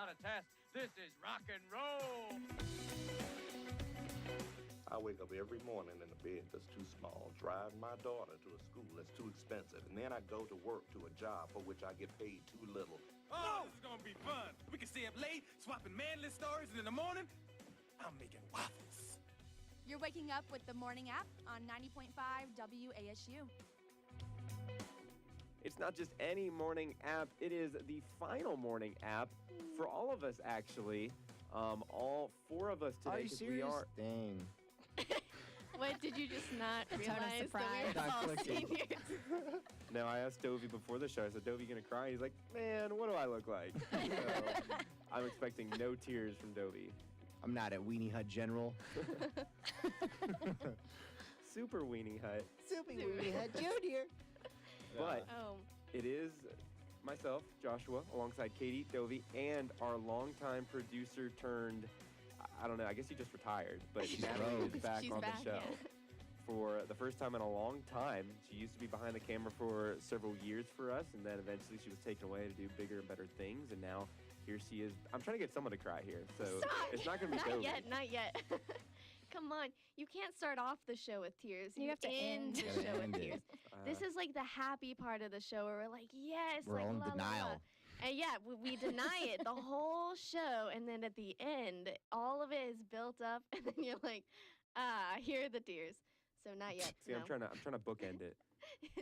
not a test. This is rock and roll. I wake up every morning in a bed that's too small, drive my daughter to a school that's too expensive, and then I go to work to a job for which I get paid too little. Oh, this is gonna be fun. We can stay up late, swapping manly stories, and in the morning, I'm making waffles. You're waking up with the morning app on 90.5 WASU. It's not just any morning app, it is the final morning app for all of us, actually. All four of us today. Are you serious? Dang. What, did you just not realize that we were all seniors? No, I asked Dovy before the show. I said, Dovy, you gonna cry? He's like, man, what do I look like? So I'm expecting no tears from Dovy. I'm not at Weenie Hut General. Super Weenie Hut. Super Weenie Hut Junior. But it is myself, Joshua, alongside Katie, Dovy, and our longtime producer turned, I don't know, I guess he just retired, but Natalie is back on the show. Yeah. For the first time in a long time. She used to be behind the camera for several years for us, and then eventually she was taken away to do bigger and better things, and now here she is. I'm trying to get someone to cry here, so Stop. It's not going to be Dovy. Not yet. Come on. You can't start off the show with tears. You have to end the show with tears. Uh, This is like the happy part of the show where we're like, yes. We're like, on la, la, denial. la. And yeah, we deny it the whole show. And then at the end, all of it is built up. And then you're like, here are the tears. So not yet. See, no. I'm trying to bookend it.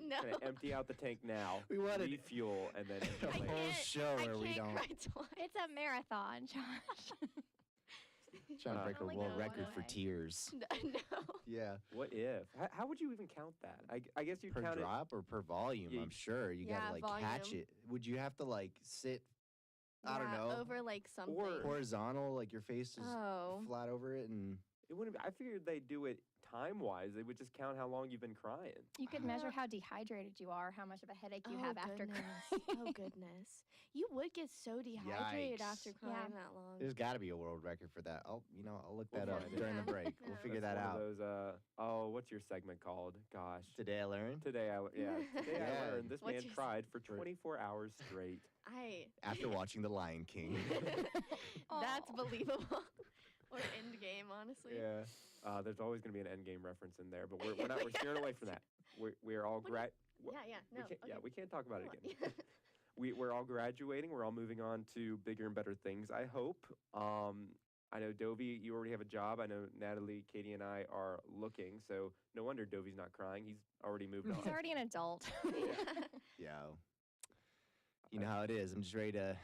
No. Trying to empty out the tank now, We wanted- refuel, and then A whole show where we don't. Cry twice. It's a marathon, Josh. Trying to break a only world go record one for way. tears. No. Yeah. What if? How would you even count that? I guess you Per count drop or per volume, Yeah. I'm sure. You Yeah, gotta like catch volume. it. Would you have to like sit, I don't Yeah, know, over like something. Or- horizontal, like your face is Oh. flat over it, and it. Wouldn't. I figured they do it time-wise. They would just count how long you've been crying. You could measure how dehydrated you are, how much of a headache you have after goodness. crying. Oh, goodness. You would get so dehydrated Yikes. after crying Yeah. that long. there's got to be a world record for that. I'll look that We'll up find it. during the Yeah. break. Yeah. We'll figure That's that one out. of those, what's your segment called? Gosh. Today I learned. Today I Yeah. learned this What's man your cried for 24 hours straight. After watching The Lion King. That's believable. Or Endgame, honestly. Yeah. There's always going to be an Endgame reference in there, but we're steering away from that. We're all Yeah. No. we can't talk about it again. We're all graduating. We're all moving on to bigger and better things, I hope. I know, Dovy, you already have a job. I know Natalie, Katie, and I are looking, so no wonder Dovy's not crying. He's already moved on. He's already an adult. Yeah. You know how it is. I'm just ready to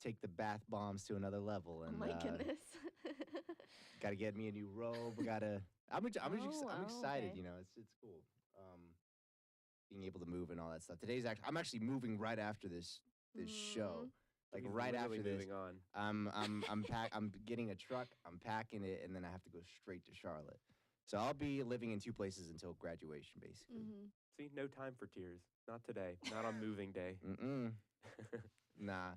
take the bath bombs to another level. Oh And my goodness. got to get me a new robe. I'm excited. okay. You know, it's cool. Being able to move and all that stuff. I'm actually moving right after this show. Like He's right really after this. moving on. I'm getting a truck. I'm packing it, and then I have to go straight to Charlotte. So I'll be living in two places until graduation, basically. Mm-hmm. See, no time for tears. Not today. Not on moving day. Nah.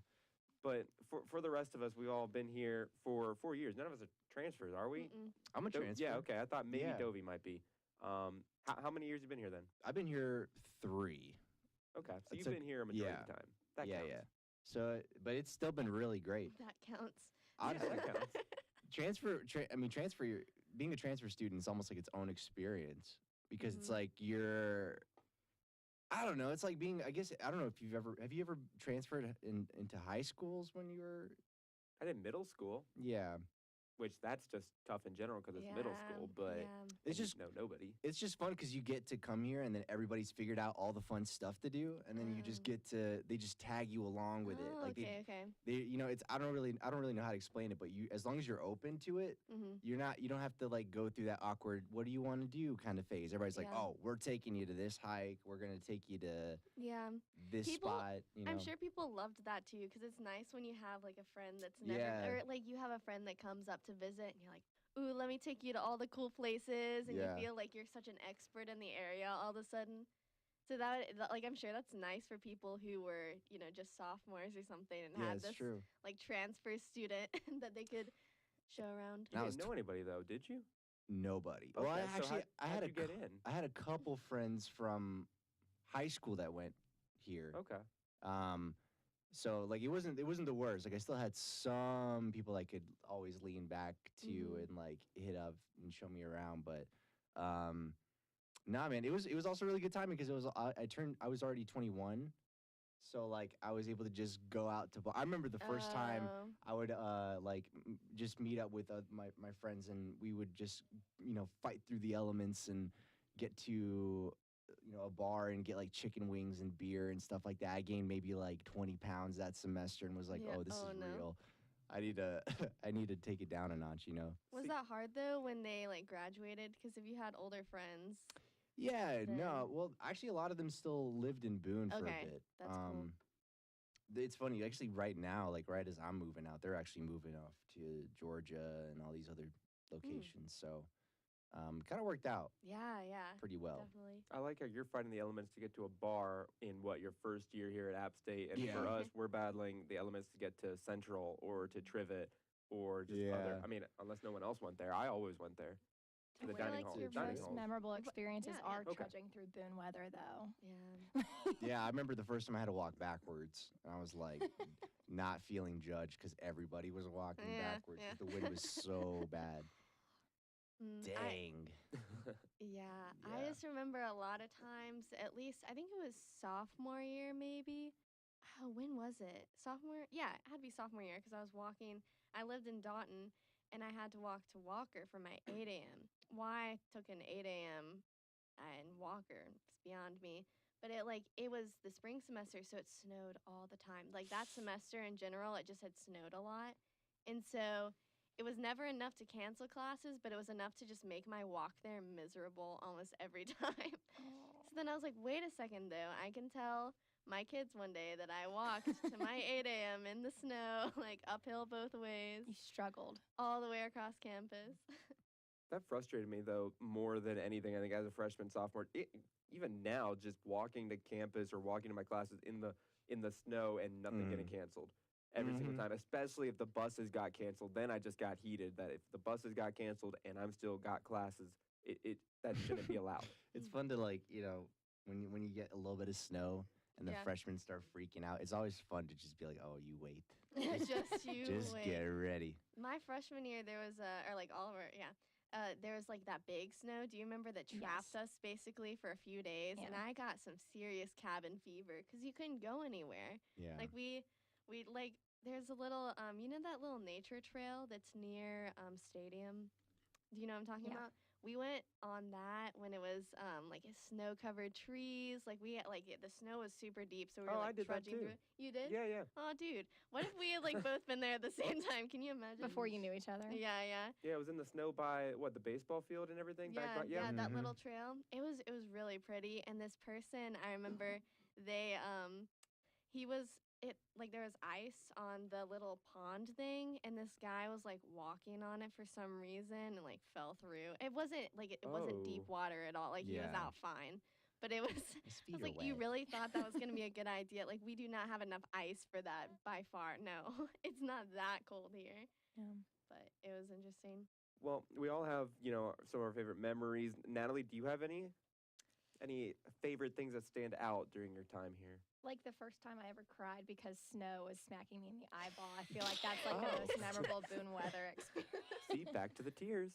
But for the rest of us, we've all been here for 4 years. None of us are transfers, are we? I'm a transfer. Yeah, okay. I thought maybe Yeah. Dovy might be. How many years have you been here then? I've been here 3. Okay, so It you've took- been here a majority yeah. of the time. That yeah, counts. yeah. So, but it's still been really great. That counts. Honestly, that counts. being a transfer student is almost like its own experience because it's Mhm. like I don't know. It's like being, I don't know if have you ever transferred into high schools when you were? I did middle school, Yeah. which that's just tough in general because it's middle school, but Yeah. It's just, nobody. it's just fun because you get to come here and then everybody's figured out all the fun stuff to do. And then you just they just tag you along with it. Oh, Like okay. they, I don't really know how to explain it, but as long as you're open to it, Mm-hmm. you don't have to like go through that awkward, what do you want to do kind of phase. Everybody's like, Yeah. oh, we're taking you to this hike. We're going to take you to Yeah. this People- spot. I'm sure people loved that too because it's nice when you have like a friend that's never, Yeah. or like you have a friend that comes up to visit and you're like, ooh, let me take you to all the cool places, and Yeah. you feel like you're such an expert in the area all of a sudden. So that like I'm sure that's nice for people who were just sophomores or something and Yeah, had it's this true. like transfer student that they could show around. You I didn't was know anybody though, did you? Nobody. Okay, Well, so I had how'd a you get in? I had a couple friends from high school that went here. Okay. So like it wasn't the worst. Like I still had some people I could always lean back to and like hit up and show me around. But nah, man, it was also really good timing because it was I was already 21. So like I was able to just go out to. I remember the first time I would just meet up with my friends and we would just fight through the elements and get to a bar and get like chicken wings and beer and stuff like that. I gained maybe like 20 pounds that semester and was like, oh, this is real. I need to I need to take it down a notch. Was that hard though when they like graduated? Because if you had older friends. Yeah, no. Well, actually, a lot of them still lived in Boone for a bit. That's cool. It's funny, actually, right now, like right as I'm moving out, they're actually moving off to Georgia and all these other locations. So, kind of worked out. Yeah. Pretty well. Definitely. I like how you're fighting the elements to get to a bar in your first year here at App State, and for us, we're battling the elements to get to Central or to Trivet or just other. I mean, unless no one else went there, I always went there. The dining hall. Your dining most halls. memorable experiences are Okay. trudging through Boone weather, though. Yeah. Yeah, I remember the first time I had to walk backwards. And I was like, not feeling judged because everybody was walking backwards. Yeah. The wind was so bad. Dang. I just remember a lot of times, at least, I think it was sophomore year maybe. Oh, when was it? Sophomore? Yeah, it had to be sophomore year because I was walking. I lived in Taunton, and I had to walk to Walker for my 8 a.m. Why I took an 8 a.m. and Walker, it's beyond me. But it was the spring semester, so it snowed all the time. Like that semester in general, it just had snowed a lot. And so it was never enough to cancel classes, but it was enough to just make my walk there miserable almost every time. So then I was like, wait a second, though. I can tell my kids one day that I walked to my 8 a.m. in the snow, like uphill both ways. You struggled. All the way across campus. That frustrated me, though, more than anything. I think as a freshman, sophomore, even now, just walking to campus or walking to my classes in the snow and nothing getting canceled every single time, especially if the buses got canceled. Then I just got heated that if the buses got canceled and I'm still got classes, that shouldn't be allowed. It's fun to when you get a little bit of snow and the freshmen start freaking out. It's always fun to just be like, oh, you wait. Just wait. Get ready. My freshman year, there was there was like that big snow. Do you remember that trapped us basically for a few days? Yeah. And I got some serious cabin fever because you couldn't go anywhere. Yeah. Like we there's a little that little nature trail that's near Stadium. Do you know what I'm talking about? We went on that when it was like snow-covered trees. Like we had, the snow was super deep, so we were I did that trudging too. through it. You did? Yeah. Oh, dude, what if we had both been there at the same time? Can you imagine? Before you knew each other. Yeah. Yeah, it was in the snow by the baseball field and everything. Yeah, that little trail. It was really pretty. And this person, I remember, there was ice on the little pond thing, and this guy was walking on it for some reason and fell through. It wasn't wasn't deep water at all. He was out fine. But it was, I was like, you really thought that was going to be a good idea? We do not have enough ice for that by far. No, it's not that cold here. Yeah. But it was interesting. Well, we all have, some of our favorite memories. Natalie, do you have any favorite things that stand out during your time here? Like the first time I ever cried because snow was smacking me in the eyeball. I feel like that's the most memorable Boone weather experience. See, back to the tears.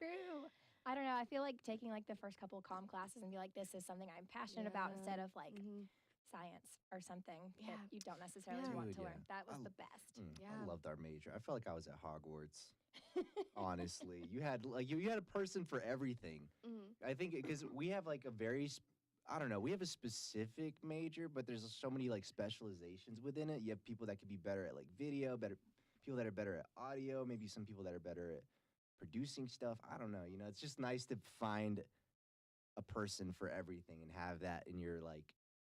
True. I don't know. I feel like taking the first couple comm classes and be like, this is something I'm passionate about instead of science or something that you don't necessarily want to learn. That was the best. I loved our major. I felt like I was at Hogwarts. Honestly, you had a person for everything. I think because we have we have a specific major, but there's so many specializations within it. You have people that could be better at video, people that are better at audio, maybe some people that are better at producing stuff. I don't know. It's just nice to find a person for everything and have that in your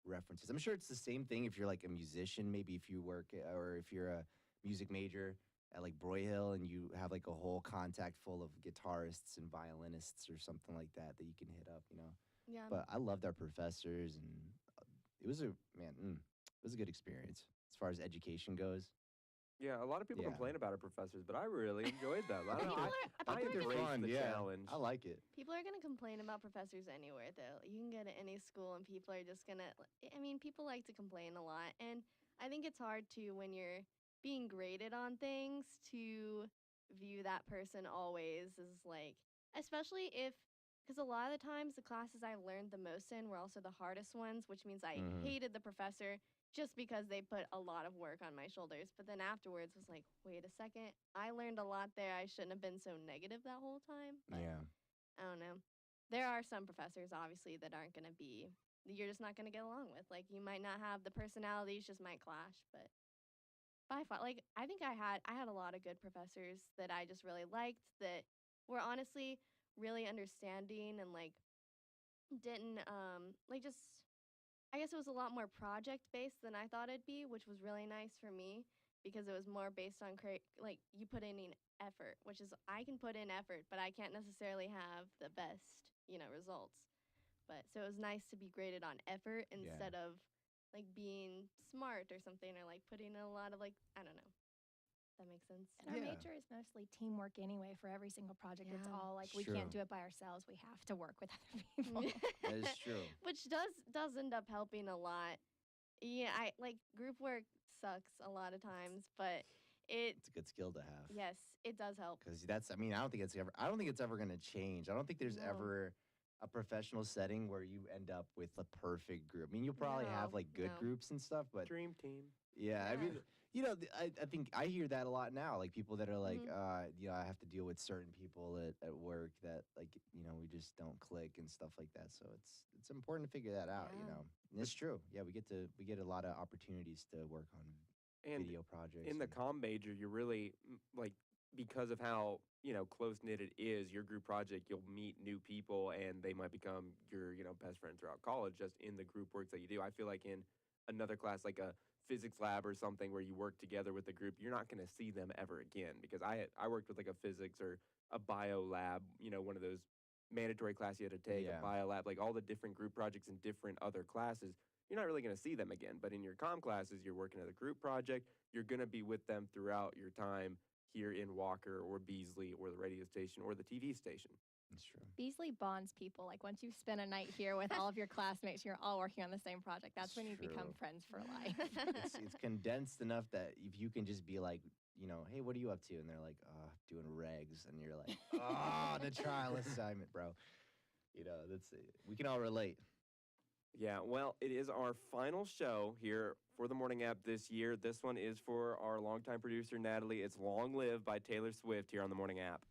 references. I'm sure it's the same thing if you're a musician, maybe if you work or if you're a music major at Broyhill and you have a whole contact full of guitarists and violinists or something like that you can hit up, Yeah. But I loved our professors and it was a good experience as far as education goes. Yeah, a lot of people complain about our professors, but I really enjoyed them. I don't know. I think they're embrace fun. the Yeah, challenge. I like it. People are gonna complain about professors anywhere, though. You can go to any school, and people are just gonna. I mean, people like to complain a lot, and I think it's hard to when you're being graded on things to view that person always as like, especially if, because a lot of the times the classes I learned the most in were also the hardest ones, which means I hated the professor just because they put a lot of work on my shoulders. But then afterwards was like, wait a second, I learned a lot there. I shouldn't have been so negative that whole time. But Yeah. I don't know. There are some professors, obviously, that aren't going to be, you're just not going to get along with. Like, you might not have the personalities, just might clash. But by far, like, I think I had a lot of good professors that I just really liked that were honestly really understanding and, like, didn't, like, just, I guess it was a lot more project based than I thought it'd be, which was really nice for me because it was more based on like you put in effort, which is I can put in effort, but I can't necessarily have the best, results. But so it was nice to be graded on effort instead of like being smart or something or like putting in a lot of like I don't know. That makes sense. And our major is mostly teamwork anyway for every single project. It's all like we can't do it by ourselves. We have to work with other people. That is true. Which does end up helping a lot. Yeah, I like group work sucks a lot of times, but it's a good skill to have. Yes, it does help. Because I don't think it's ever going to change. I don't think there's ever a professional setting where you end up with a perfect group. I mean, you'll probably have like good groups and stuff, but dream team. Yeah, I mean, I think I hear that a lot now. Like people that are like, I have to deal with certain people at work that like, we just don't click and stuff like that. So it's important to figure that out. And it's true. Yeah, we get a lot of opportunities to work on video projects. In the comm major, you're really like because of how close knit it is. Your group project, you'll meet new people, and they might become your best friends throughout college just in the group works that you do. I feel like in another class, like a physics lab or something where you work together with the group, you're not going to see them ever again because I worked with like a physics or a bio lab, one of those mandatory classes you had to take, a bio lab, like all the different group projects in different other classes. You're not really going to see them again. But in your comm classes, you're working at a group project. You're going to be with them throughout your time here in Walker or Beasley or the radio station or the TV station. That's true. Beasley bonds people. Like once you've spent a night here with all of your classmates, you're all working on the same project. That's when you become friends for life. It's condensed enough that if you can just be like, hey, what are you up to? And they're like, doing regs. And you're like, the trial assignment, bro. We can all relate. Yeah, well, it is our final show here for the Morning App this year. This one is for our longtime producer, Natalie. It's Long Live by Taylor Swift here on the Morning App.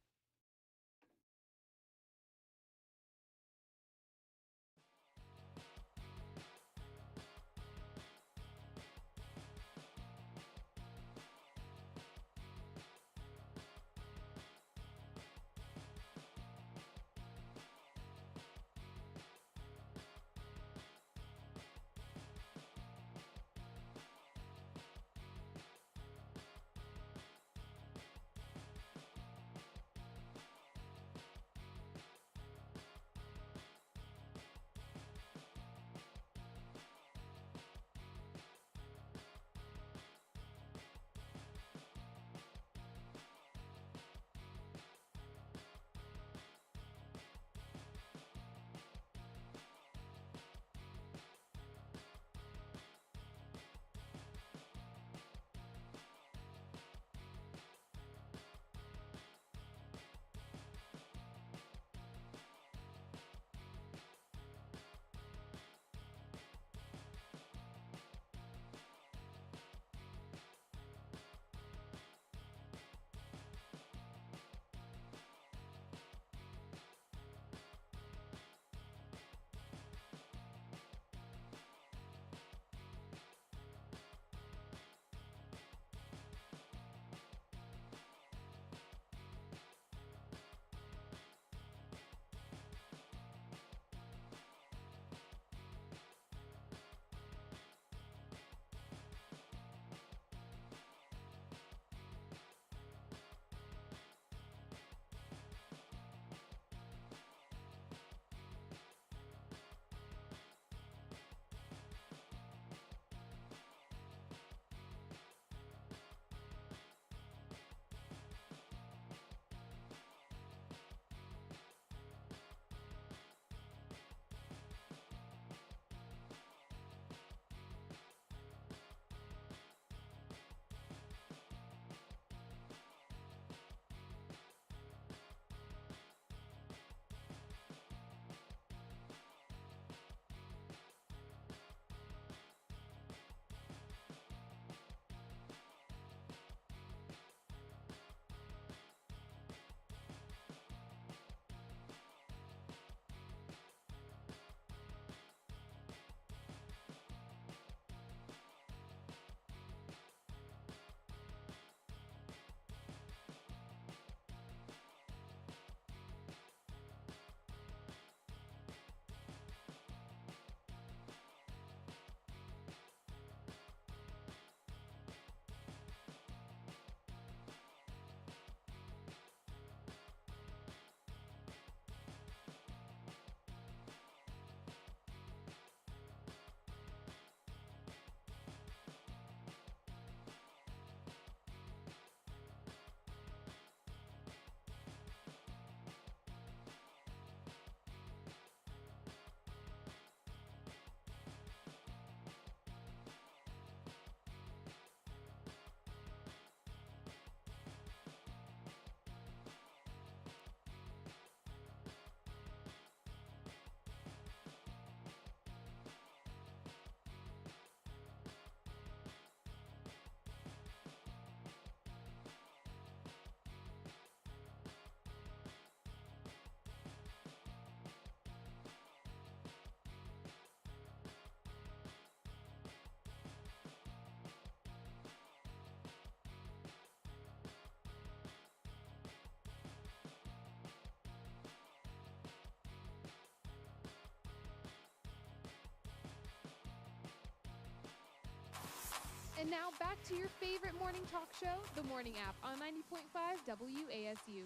And now back to your favorite morning talk show, The Morning App, on 90.5 WASU.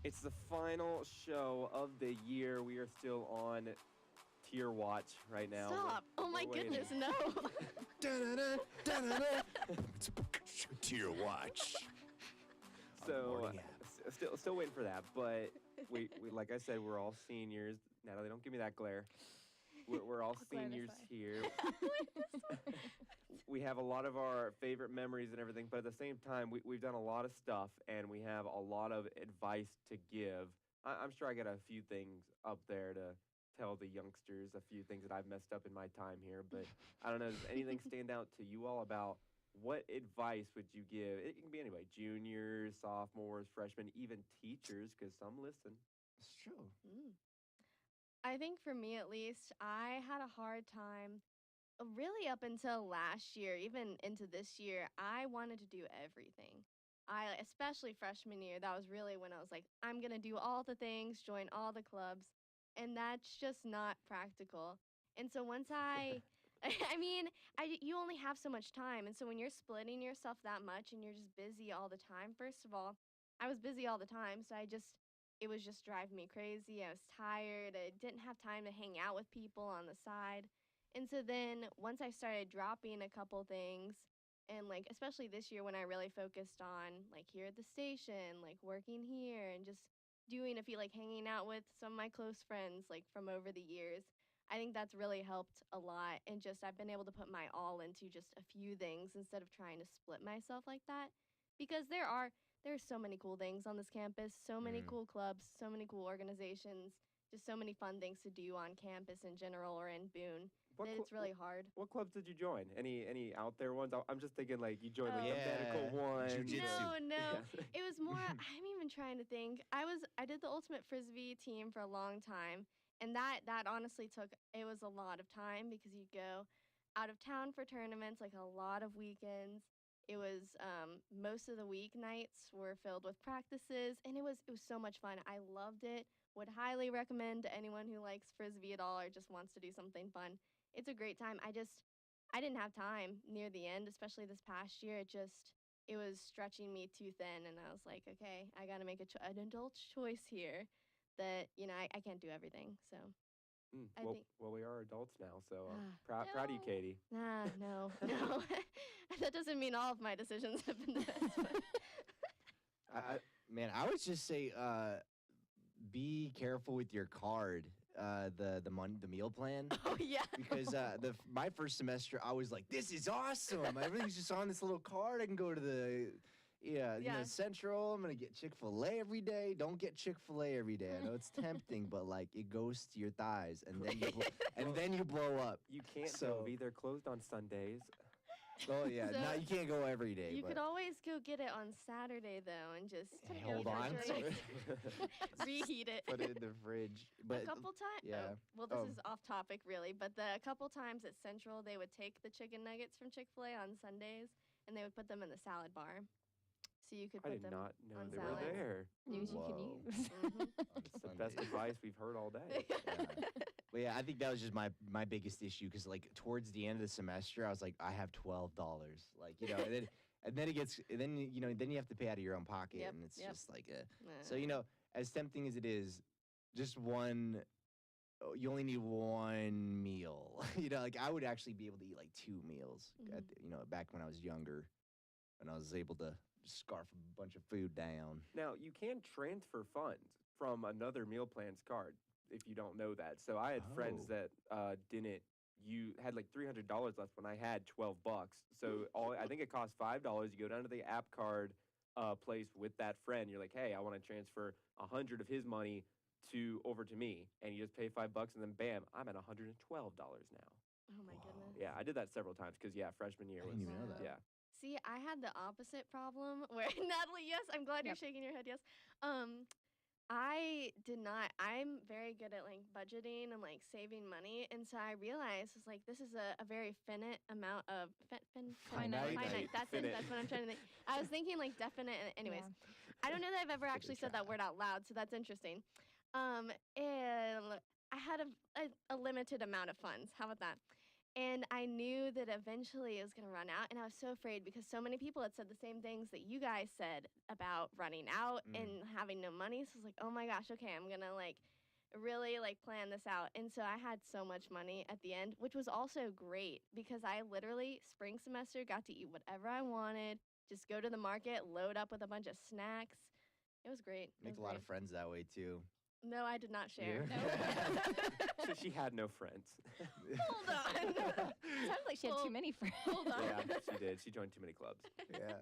It's the final show of the year. We are still on tier watch right now. Stop. Oh my goodness, no. Tier watch. So still waiting for that, but we like I said, we're all seniors. Natalie, don't give me that glare. We're all seniors here. We have a lot of our favorite memories and everything, but at the same time, we've done a lot of stuff, and we have a lot of advice to give. I'm sure I got a few things up there to tell the youngsters, a few things that I've messed up in my time here, but I don't know, does anything stand out to you all about what advice would you give? It can be anybody, juniors, sophomores, freshmen, even teachers, because some listen. It's true. I think for me at least, I had a hard time really up until last year, even into this year. I wanted to do everything. Especially freshman year, that was really when I was like, I'm going to do all the things, join all the clubs, and that's just not practical. And so once you only have so much time, and so when you're splitting yourself that much and you're just busy all the time, first of all, I was busy all the time, so it was just driving me crazy. I was tired. I didn't have time to hang out with people on the side. And so then once I started dropping a couple things, and like especially this year when I really focused on like here at the station, like working here and just doing hanging out with some of my close friends like from over the years, I think that's really helped a lot. And just I've been able to put my all into just a few things instead of trying to split myself like that, because there's so many cool things on this campus, so many cool clubs, so many cool organizations, just so many fun things to do on campus in general or in Boone. It's really hard. What clubs did you join? Any out there ones? I'm just thinking like you joined like the medical one. No. It was more, I'm even trying to think. I did the ultimate frisbee team for a long time, and that honestly it was a lot of time because you'd go out of town for tournaments, like a lot of weekends. It was most of the weeknights were filled with practices, and it was so much fun. I loved it. Would highly recommend to anyone who likes frisbee at all or just wants to do something fun. It's a great time. I didn't have time near the end, especially this past year. It was stretching me too thin, and I was like, okay, I got to make an adult choice here that, I can't do everything. So I think. Well, we are adults now, so proud of you, Katie. No. That doesn't mean all of my decisions have been the best. I would just say be careful with your card. The meal plan. Oh yeah. Because my first semester, I was like, this is awesome. Everything's just on this little card. I can go to the Central. I'm gonna get Chick-fil-A every day. Don't get Chick-fil-A every day. I know it's tempting, but like it goes to your thighs, and then you blow up. You can't be there closed on Sundays. Oh yeah, So, no, you can't go every day. You could always go get it on Saturday though, and just hold on, reheat it. Put it in the fridge. But a couple times. yeah. This is off topic really, but a couple times at Central, they would take the chicken nuggets from Chick-fil-A on Sundays, and they would put them in the salad bar. So you could put them on I did not know they salads. were there. News you can use. It's the best advice we've heard all day. But yeah, I think that was just my biggest issue, because like towards the end of the semester, I was like, I have $12, like and then then you have to pay out of your own pocket, and it's just like so as tempting as it is, just one. You only need one meal. Like I would actually be able to eat like 2 meals. Back when I was younger, and I was able to scarf a bunch of food down. Now, you can transfer funds from another meal plan's card if you don't know that. So I had friends that had like $300 left when I had $12. So I think it costs $5. You go down to the app card place with that friend. You're like, hey, I want to transfer 100 of his money over to me, and you just pay $5, and then bam, I'm at $112 now. Oh my goodness. Yeah, I did that several times because freshman year. I didn't even know that. Yeah. See, I had the opposite problem where Natalie, yes, I'm glad you're shaking your head. Yes. I did not. I'm very good at like budgeting and like saving money, and so I realized was like this is a very finite amount of finite. That's it. That's what I'm trying to think. I was thinking like definite. Anyways, I don't know that I've ever actually said that word out loud, so that's interesting. And I had a limited amount of funds. How about that? And I knew that eventually it was going to run out. And I was so afraid because so many people had said the same things that you guys said about running out and having no money. So I was like, oh my gosh, okay, I'm going to like really like plan this out. And so I had so much money at the end, which was also great because I literally spring semester got to eat whatever I wanted, just go to the market, load up with a bunch of snacks. It was great. Make a lot of friends that way too. No, I did not share. Yeah. No. So she had no friends. Hold on. Sounds like she had too many friends. Hold on. Yeah, she did. She joined too many clubs. Yeah.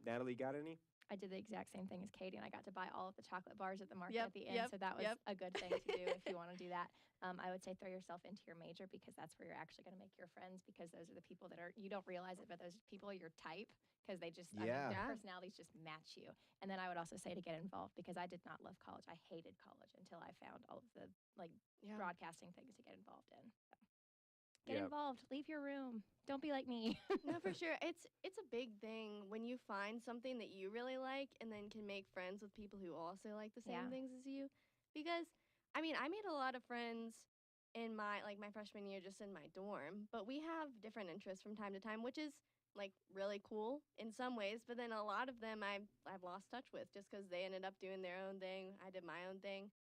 Natalie, got any? I did the exact same thing as Katie, and I got to buy all of the chocolate bars at the market at the end, Yep, so that was yep. a good thing to do if you want to do that. I would say throw yourself into your major because that's where you're actually going to make your friends because those are the people that are, you don't realize it, but those people are your type because they just, I mean, Yeah. their personalities just match you. And then I would also say to get involved because I did not love college. I hated college until I found all of the like broadcasting things to get involved in. So. Get involved. Leave your room. Don't be like me. No, for sure. It's a big thing when you find something that you really like and then can make friends with people who also like the same things as you. Because, I mean, I made a lot of friends in my freshman year just in my dorm, but we have different interests from time to time, which is like really cool in some ways, but then a lot of them I've lost touch with just because they ended up doing their own thing. I did my own thing.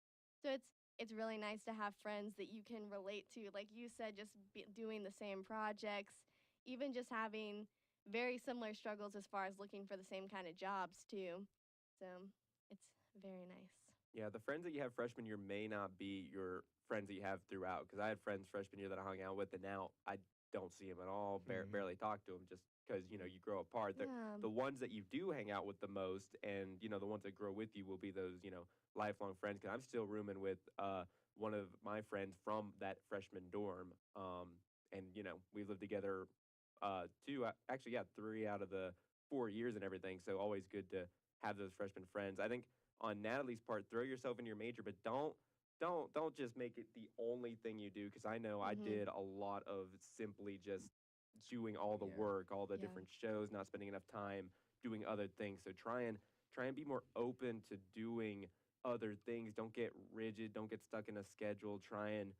So it's really nice to have friends that you can relate to. Like you said, just doing the same projects, even just having very similar struggles as far as looking for the same kind of jobs too. So it's very nice. Yeah, the friends that you have freshman year may not be your friends that you have throughout. Because I had friends freshman year that I hung out with, and now I don't see them at all, barely talk to them just because, you grow apart. The ones that you do hang out with the most and, the ones that grow with you will be those, lifelong friends. Because I'm still rooming with one of my friends from that freshman dorm. And, we lived together 3 out of the 4 years and everything. So always good to have those freshman friends. I think on Natalie's part, throw yourself into your major, but don't just make it the only thing you do. Because I know I did a lot of simply just doing all the work, all the different shows, not spending enough time doing other things. So try and be more open to doing other things. Don't get rigid. Don't get stuck in a schedule. Try and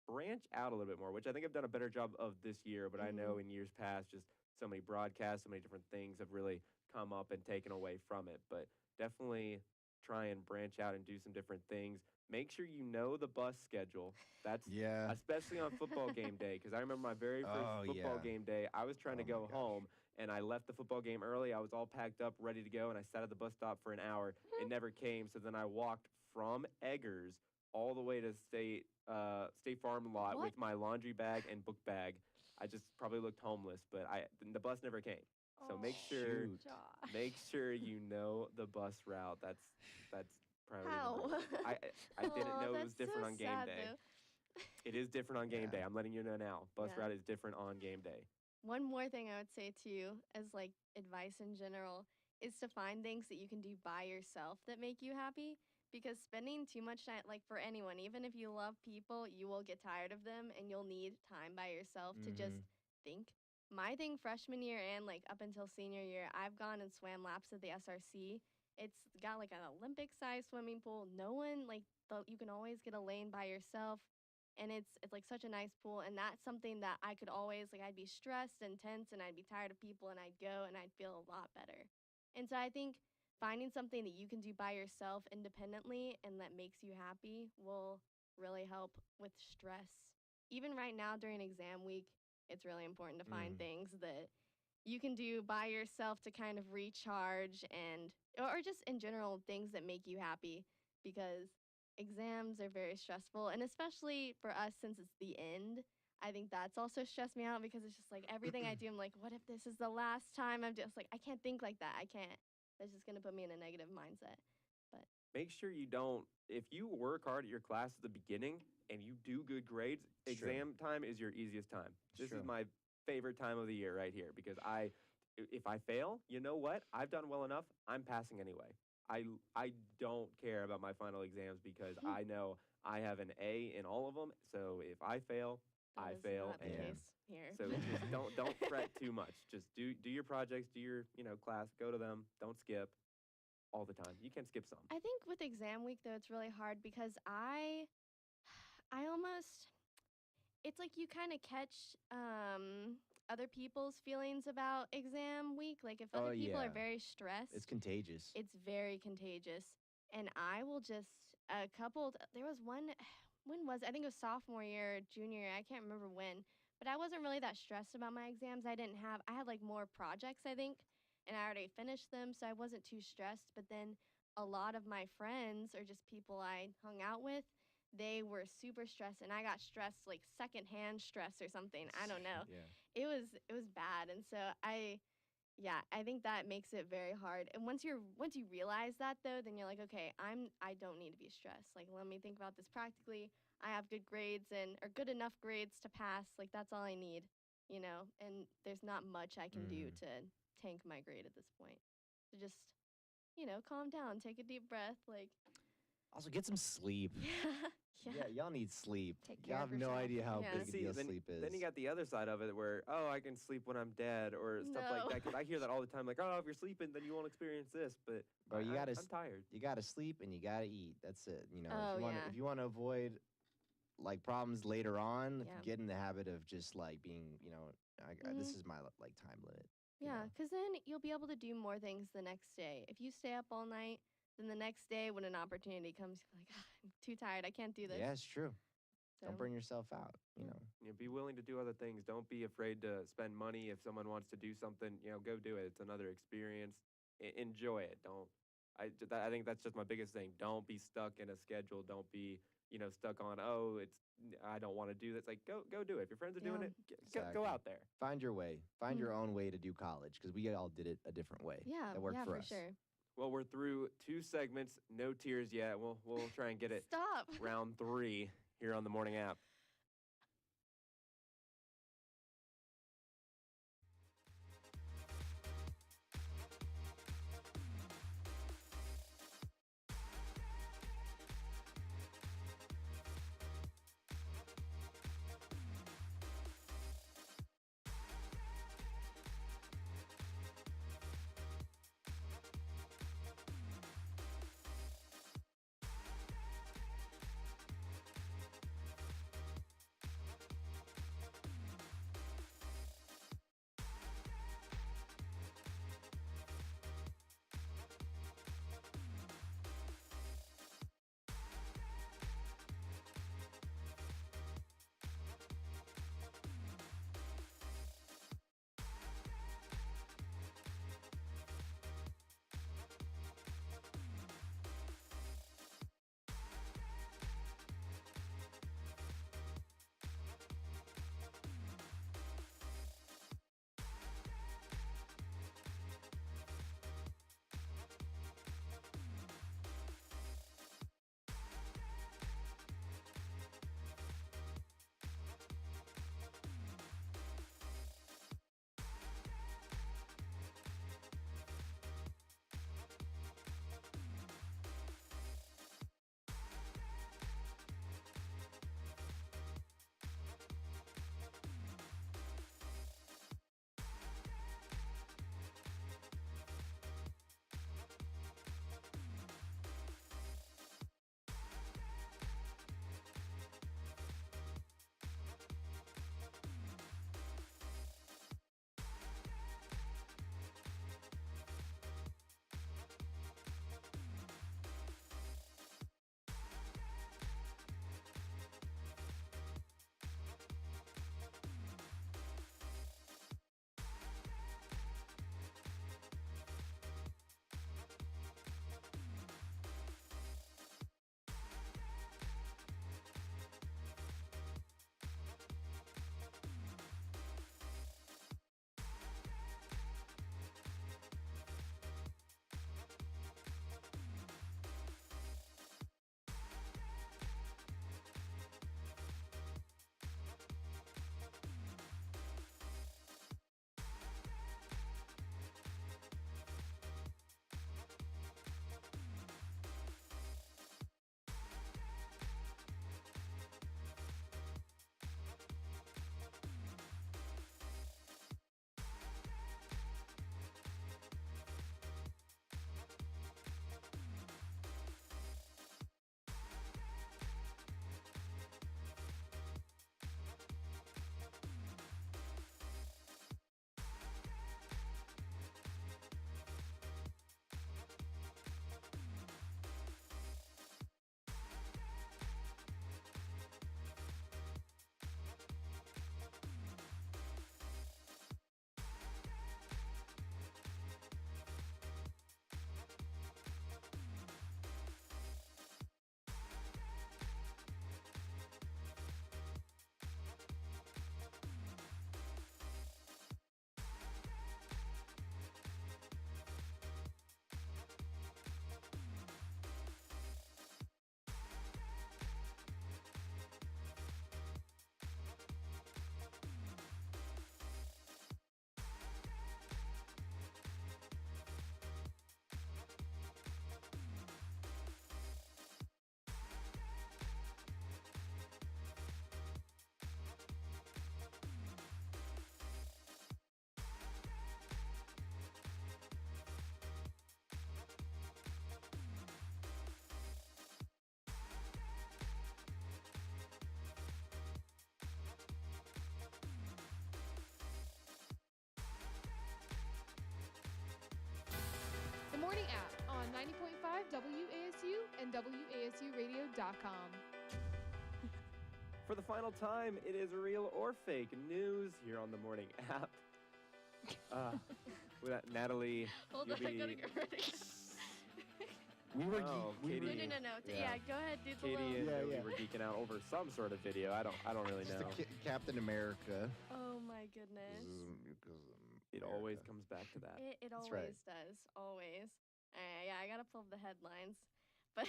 branch out a little bit more, which I think I've done a better job of this year. But I know in years past, just so many broadcasts, so many different things have really come up and taken away from it. But definitely try and branch out and do some different things. Make sure you know the bus schedule. That's especially on football game day, because I remember my very first football game day. I was trying to go home, and I left the football game early. I was all packed up, ready to go, and I sat at the bus stop for an hour. It never came, so then I walked from Eggers all the way to State Farm lot with my laundry bag and book bag. I just probably looked homeless, but the bus never came. So make sure you know the bus route. That's probably I didn't know it was different on game day. It is different on game day. I'm letting you know now. Bus route is different on game day. One more thing I would say to you as like advice in general is to find things that you can do by yourself that make you happy. Because spending too much time, like for anyone, even if you love people, you will get tired of them and you'll need time by yourself to just think. My thing freshman year and like up until senior year, I've gone and swam laps at the SRC. It's got like an Olympic-sized swimming pool. No one, you can always get a lane by yourself. And it's like such a nice pool. And that's something that I could always, I'd be stressed and tense and I'd be tired of people and I'd go and I'd feel a lot better. And so I think finding something that you can do by yourself independently and that makes you happy will really help with stress. Even right now during exam week, it's really important to find things that you can do by yourself to kind of recharge or just in general things that make you happy, because exams are very stressful, and especially for us since it's the end, I think that's also stressed me out because it's just like everything I do, I'm like, what if this is the last time? I'm just like, I can't think like that. I can't. That's just going to put me in a negative mindset. But make sure you don't, if you work hard at your class at the beginning and you do good grades, exam time is your easiest time. This is my favorite time of the year right here, because if I fail, you know what? I've done well enough. I'm passing anyway. I don't care about my final exams because I know I have an A in all of them. So if I fail, I fail. Not the case here. So just don't fret too much. Just do your projects, do your class, go to them. Don't skip all the time. You can skip some. I think with exam week though, it's really hard because I almost it's like you kind of catch other people's feelings about exam week. Like if other people are very stressed, it's contagious. It's very contagious. And I will just there was one, when was it? I think it was sophomore year, junior year, I can't remember when, but I wasn't really that stressed about my exams. I had like more projects, I think, and I already finished them, so I wasn't too stressed. But then a lot of my friends or just people I hung out with, they were super stressed, and I got stressed, like secondhand stress or something. I don't know. Yeah. It was bad, and so I think that makes it very hard. And once you realize that though, then you're like, okay, I don't need to be stressed. Like, let me think about this practically. I have good grades or good enough grades to pass. Like, that's all I need, and there's not much I can do to tank my grade at this point. So just, calm down, take a deep breath, like. Also, get some sleep. Yeah, y'all need sleep. Y'all have no idea how big a deal sleep is. Then you got the other side of it where, I can sleep when I'm dead or stuff like that. Because I hear that all the time, like, if you're sleeping, then you won't experience this. But I'm tired. You got to sleep and you got to eat. That's it. If you want to avoid like problems later on, get in the habit of just like being, this is my like time limit. Yeah, because then you'll be able to do more things the next day. If you stay up all night, then the next day when an opportunity comes, you're like, I'm too tired. I can't do this. Yeah, it's true. So. Don't burn yourself out, Be willing to do other things. Don't be afraid to spend money. If someone wants to do something, go do it. It's another experience. Enjoy it. I think that's just my biggest thing. Don't be stuck in a schedule. Don't be, stuck on, I don't want to do this. Like, go do it. If your friends are doing it, go out there. Find your way. Find your own way to do college, because we all did it a different way. Yeah, that worked for us. Sure. Well, we're through 2 segments. No tears yet. We'll try and get it. Stop. Round 3 here on the Morning App. Morning App on 90.5 WASU and WASUradio.com. For the final time, it is real or fake news here on the Morning App. With that, Natalie, Hold on, I gotta get ready. We were Katie. No. Yeah, go ahead, do the Katie and little. Dovy were geeking out over some sort of video. I don't really Just know. Captain America. Oh my goodness. It always comes back to that. It That's always right. does, always. Yeah, I gotta pull up the headlines, but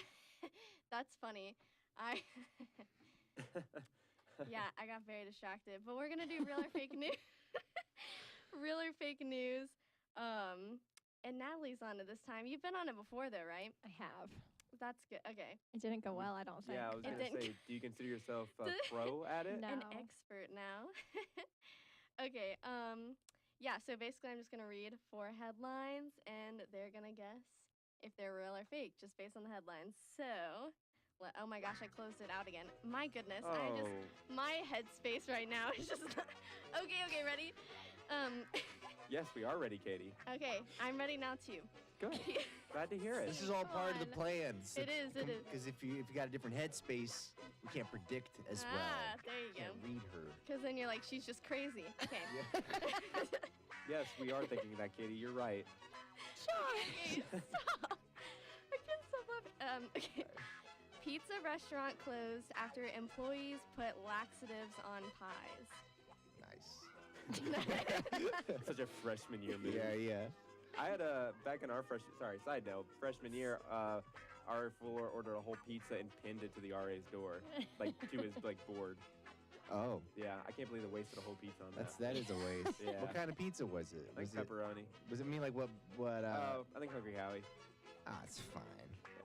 that's funny. Yeah, I got very distracted. But we're gonna do real or fake news. Real or fake news. And Natalie's on it this time. You've been on it before, though, right? I have. That's good. Okay. It didn't go well, I don't think. Yeah, I was It going to didn't- say, do you consider yourself a pro at it? No. An expert now. Okay. Yeah. So basically, I'm just gonna read 4 headlines, and they're gonna guess if they're real or fake, just based on the headlines. So, oh my gosh, I closed it out again. My goodness, my headspace right now is just. Okay. Ready? Yes, we are ready, Katie. Okay, I'm ready now too. Good. Glad to hear it. This is all part of the plan. It is. Because if you got a different headspace, we can't predict as well. There you Can't go. read her. Because then you're like, she's just crazy. Okay. Yes, we are thinking that, Katie. You're right. Okay, stop. I can't stop laughing. Okay. Pizza restaurant closed after employees put laxatives on pies. Nice. Such a freshman year move. Yeah. I had back in our side note, freshman year, our floor ordered a whole pizza and pinned it to the RA's door, like to his board. Oh. Yeah, I can't believe they wasted a whole pizza on that. That is a waste. Yeah. What kind of pizza was it? Like pepperoni. Was it mean like what? I think Hungry Howie. It's fine.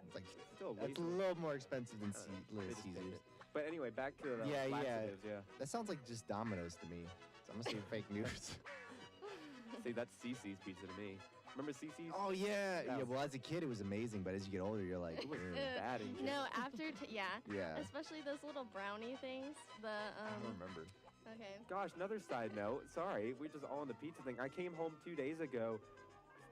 It's like Still a that's waste. a little more expensive than Little They just pinned Caesars. it. But anyway, back to the Yeah. laxatives, yeah. That sounds like just Domino's to me. So I'm gonna say fake news. See, that's Cece's pizza to me. Remember Cece's? Oh yeah. That was- Well, as a kid it was amazing, but as you get older, you're like, It was "Ugh." bad in No, general. after, yeah. Yeah. Especially those little brownie things. The, I don't remember. okay. Gosh, another side note. Sorry, we're just all on the pizza thing. I came home 2 days ago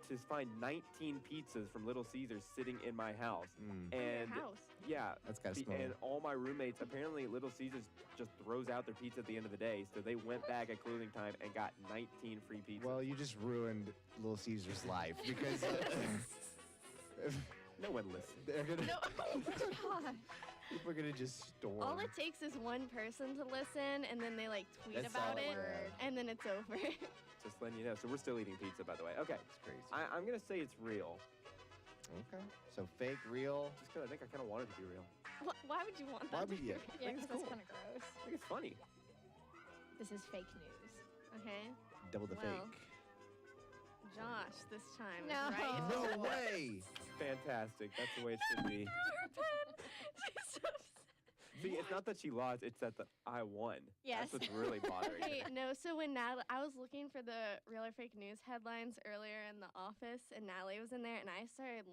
to find 19 pizzas from Little Caesars sitting in my house. Mm. And Your house. yeah, That's gotta smell. and all my roommates, apparently Little Caesars just throws out their pizza at the end of the day. So they went back at closing time and got 19 free pizzas. Well, you just ruined Little Caesar's life because no one listened. they're gonna. God. People are gonna just storm. All it takes is one person to listen, and then they tweet That's about all, it, yeah. and then it's over. Just letting you know. So we're still eating pizza, by the way. Okay. It's crazy. I'm going to say it's real. Okay. So fake, real. Just because I think I kind of want it to be real. Why would you want that? Why would you? Yeah, think it's because that's cool. kind of gross. I think it's funny. This is fake news. Okay. Double the Well, fake. Josh, this time No. is right. No way. Fantastic. That's the way it should be. Her pen. She's so upset. See, it's not that she lost, it's that I won. Yes. That's what's really bothering Okay, me. no, so when I was looking for the real or fake news headlines earlier in the office, and Natalie was in there, and I started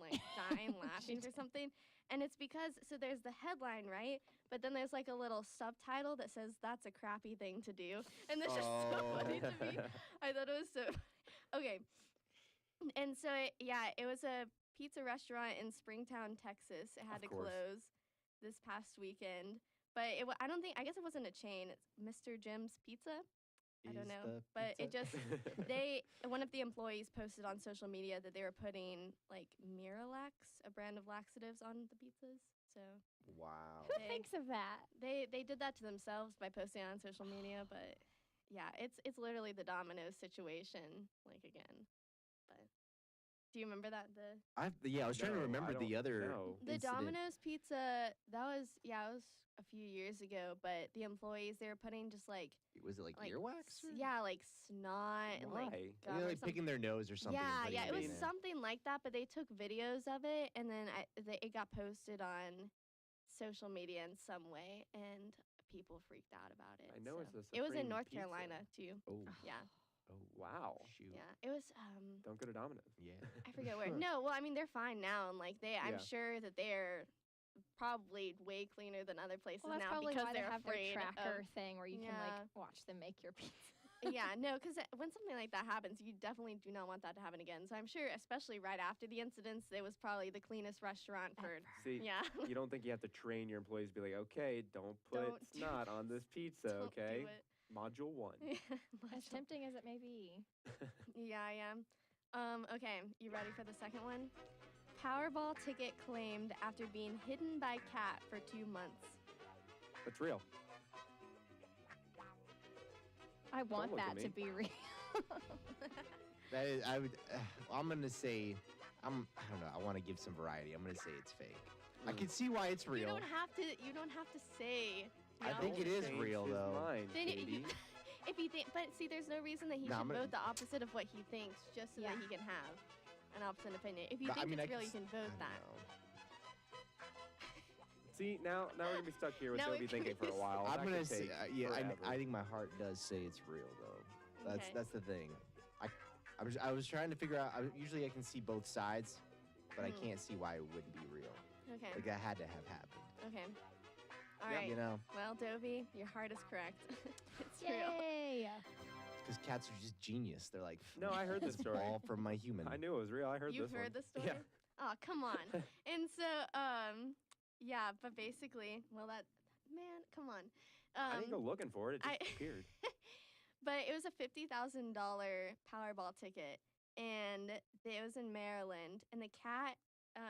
dying laughing for something. And it's because, so there's the headline, right? But then there's a little subtitle that says, "That's a crappy thing to do." And it's just so funny to me. I thought it was so okay. And so, it was a pizza restaurant in Springtown, Texas. It had to Of course. close this past weekend. But I guess it wasn't a chain. It's Mr. Jim's Pizza. I don't Is know. the But it pizza- just, one of the employees posted on social media that they were putting Miralax, a brand of laxatives, on the pizzas. So Wow. Who They- thinks of that? they did that to themselves by posting it on social media. But yeah, it's literally the Domino's situation, again. But do you remember that? I was trying to No, remember I the don't other. know. The incident. Domino's pizza, it was a few years ago, but the employees, they were putting just Was it like earwax? Or? yeah, snot and Why? gum They or were, something. picking their nose or something. and Yeah, putting yeah, it was in there. something like that, but they took videos of it, and then it got posted on social media in some way, and people freaked out about it. I know it's so. the It was in Supreme North Pizza. Carolina too. Oh. Yeah, Oh, wow. Shoot. yeah. It was Don't go to Domino's. Yeah. I forget where. No, well, I mean they're fine now, and I'm Yeah. sure that they're probably way cleaner than other places Well, that's now probably because why they they're have their afraid tracker of. thing where you can Yeah. watch them make your pizza. Yeah, no, because when something like that happens, you definitely do not want that to happen again. So I'm sure, especially right after the incidents, it was probably the cleanest restaurant for. See, yeah. You don't think you have to train your employees to be like, okay, don't put snot on this pizza, Don't okay? do it. Module 1. As tempting as it may be. Yeah, yeah. Okay, you ready for the second one? Powerball ticket claimed after being hidden by cat for 2 months. That's real. I want look at that me. to be real. That is, I would. I'm gonna say, I don't know. I want to give some variety. I'm gonna say it's fake. I can see why it's real. You don't have to. You don't have to say. I think it is Change real his though. mind, Then Katie. if you think, but see, there's no reason that he No, I'm should gonna- vote the opposite of what he thinks, just so that he can have an opposite opinion. If you But, I think mean, it's I real, can you can s- vote I that. don't know. See, now we're gonna be stuck here with Now Dovy we've thinking for a while. I'm That gonna could say, take yeah. forever. I think my heart does say it's real though. That's Okay. that's the thing. I was trying to figure out. Usually I can see both sides, but I can't see why it wouldn't be real. Okay. Like that had to have happened. Okay. All right. You know, Well, Dovy, your heart is correct. It's real. Yay! because cats are just genius. They're like, No, I heard this story. all from my human. I knew it was real. I heard You've this heard one. the story? Yeah. Oh, come on. And so, yeah, but basically, well, man, come on. I didn't go looking for it. It just I- appeared. But it was a $50,000 Powerball ticket, and it was in Maryland. And the cat,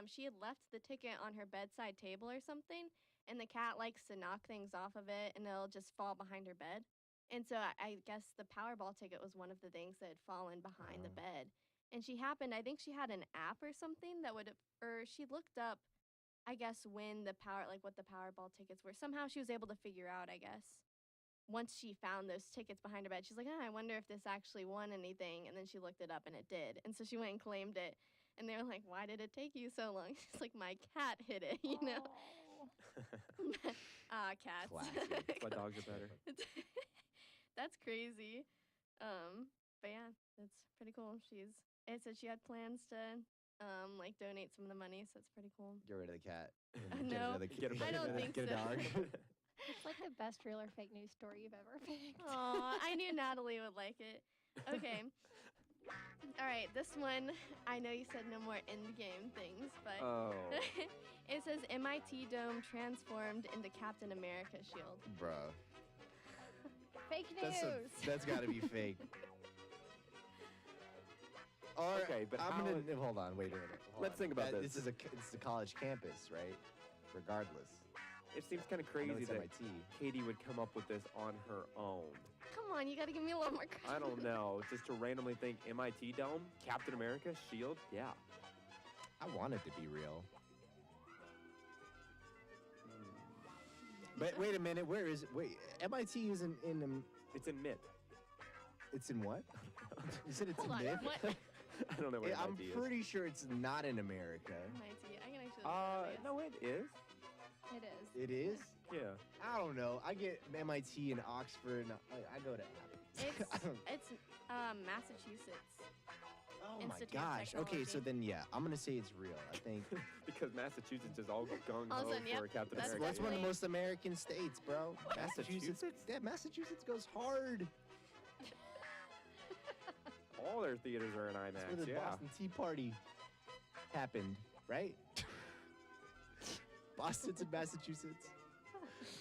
she had left the ticket on her bedside table or something, and the cat likes to knock things off of it, and it'll just fall behind her bed. And so I guess the Powerball ticket was one of the things that had fallen behind the bed. And I think she had an app or something that would, or she looked up, I guess, when what the Powerball tickets were. Somehow she was able to figure out, I guess. Once she found those tickets behind her bed, she's like, I wonder if this actually won anything. And then she looked it up and it did. And so she went and claimed it. And they were like, why did it take you so long? She's like, my cat hit it, you know? Cats. Classic. That's why dogs are better. That's crazy. But yeah, that's pretty cool. It said she had plans to donate some of the money, so it's pretty cool. Get rid of the cat. No, Get I don't think get a so. dog. It's like the best real or fake news story you've ever picked. Aw, I knew Natalie would like it. Okay. All right, this one, I know you said no more endgame things, but Oh. it says MIT Dome transformed into Captain America shield. Bruh. Fake news. That's got to be fake. Or, Okay, but I'm how- gonna hold on. Wait a minute. Hold Let's on. think about That- this. This is a college campus, right? Regardless. It seems kind of I know crazy it's that MIT. Katie would come up with this on her own. Come on, you got to give me a little more credit. I don't know. Just to randomly think MIT Dome, Captain America, Shield, yeah. I want it to be real. But wait a minute. Where is it? Wait, MIT is in It's in MIT. it's in what? You said it's Hold in on, mid? what? I don't know where I'm MIT is. pretty sure it's not in America. MIT, I can actually look it up, No, it is. It is. It is? Yeah. I don't know. I get MIT and Oxford. And I go to App. It's Massachusetts. Oh my Institute of gosh. Okay, so Technology. then yeah, I'm gonna say it's real. I think Because Massachusetts is all gung All of a ho sudden, yep, for Captain that's America. that's one of the definitely- most American states, bro. Massachusetts? Yeah, Massachusetts goes hard. All their theaters are in That's where IMAX. the Yeah. Boston Tea Party happened, right? Boston's in Massachusetts.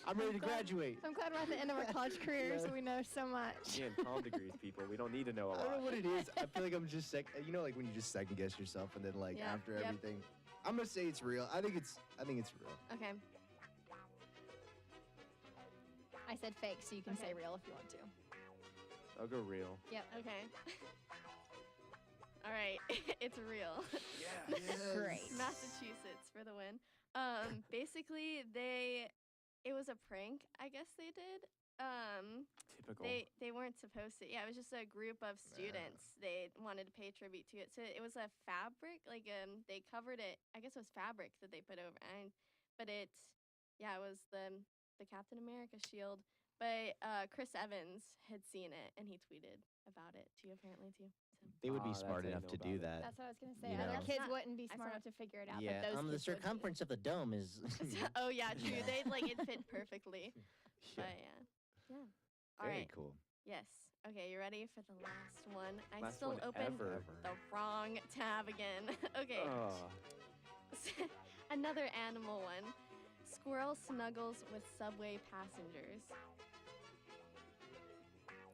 I'm ready to graduate. I'm glad we're at the end of our college career, so we know so much. Yeah, and palm degrees, people. We don't need to know a I don't know lot. what it is. I feel like I'm just like when you just second guess yourself and then like Yeah, after yep. everything. I'm gonna say it's real. I think it's real. Okay. I said fake, so you can Okay. say real if you want to. I'll go real. Okay. All right, it's real. Great. Massachusetts for the win. Basically, it was a prank, I guess they did. Typical. They weren't supposed to. Yeah, it was just a group of students. They wanted to pay tribute to it. So it was a fabric, they covered it. I guess it was fabric that they put over. But it was the Captain America shield. But Chris Evans had seen it and he tweeted about it too, apparently too. So. They would be That's smart how you enough know to do about it. that. That's what I was gonna say. You Other know. kids Not- wouldn't be I smart saw- enough to figure it out, Yeah, but those the kids would be. circumference of the dome is. Oh yeah, true. Yeah. They it fit perfectly. Yeah. But yeah. All Very right. cool. Yes. Okay, you ready for the last one? I Last still one opened ever. the wrong tab again. Okay. Oh. Another animal one. Squirrel snuggles with subway passengers.